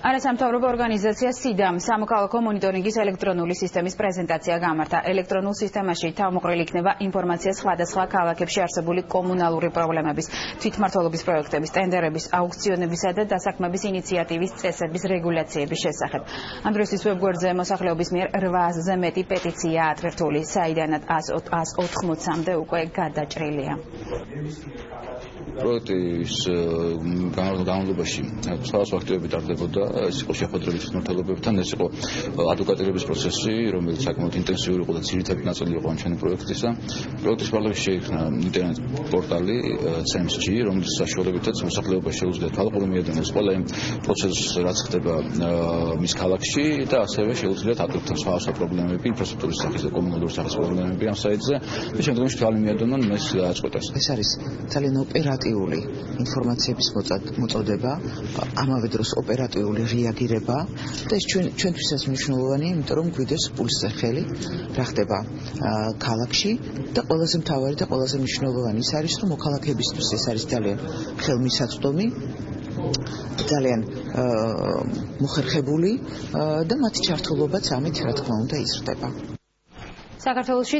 არასამთავრობო ორგანიზაცია SIDAM სამოქალაქო მონიტორინგის ელექტრონული სისტემის პრეზენტაცია გამართა. ელექტრონულ სისტემაში თავმოყრილი იქნება ინფორმაცია სხვადასხვა ქალაქებში არსებული კომუნალური პრობლემების, თვითმმართველობის პროექტების, ტენდერების, აუქციონებისა და დასაქმების ინიციატივის წესების რეგულაციების შესახებ. ამ დროისთვის ვებგვერდზე მოსახლეობის მიერ 800-ზე მეტი პეტიციაა ატვირთული, საიდანაც 180-მდე უკვე გადაჭრილია. პროექტის განმავლობაში სხვადასხვა აქტივები ტარდებოდა, ეს იყო შეხვედრები თვითმმართველობებთან, ეს იყო ადვოკატირების პროცესი, რომელიც საკმაოდ ინტენსიური იყო და ძირითადი ნაწილი იყო ამ ჩვენი პროექტისა. პროექტის პარალელში შეიქმნა ინტერნეტ პორტალი CMSG, რომლის საშუალებითაც მოსახლეობა შეუძლია თვალყური მიადანოს ყველა იმ პროცესს, რაც ხდება მის ქალაქში და ასევე შეუძლიათ ატვირთონ სხვადასხვა პრობლემები, ინფრასტრუქტურის სახის და კომუნალური სახის პრობლემები ამ საიტზე და შემდგომში თვალი მიადანონ მას დააწყვეტას. ეს არის ძალიან ოპერატიული ინფორმაციების მოწოდება, ამავე დროს ოპერატიული რეაგირება და ეს ჩვენთვისაც მნიშვნელოვანია, იმიტომ რომ გვიდეს პულსზე ხელი, რა ხდება ქალაქში და ყველაზე მთავარი და ყველაზე მნიშვნელოვანი ის არის, რომ მოქალაქეებისთვის ეს არის ძალიან ხელმისაწვდომი, ძალიან მოხერხებული და მათი ჩართულობაც ამით რა თქმა უნდა იზრდება. საქართველოში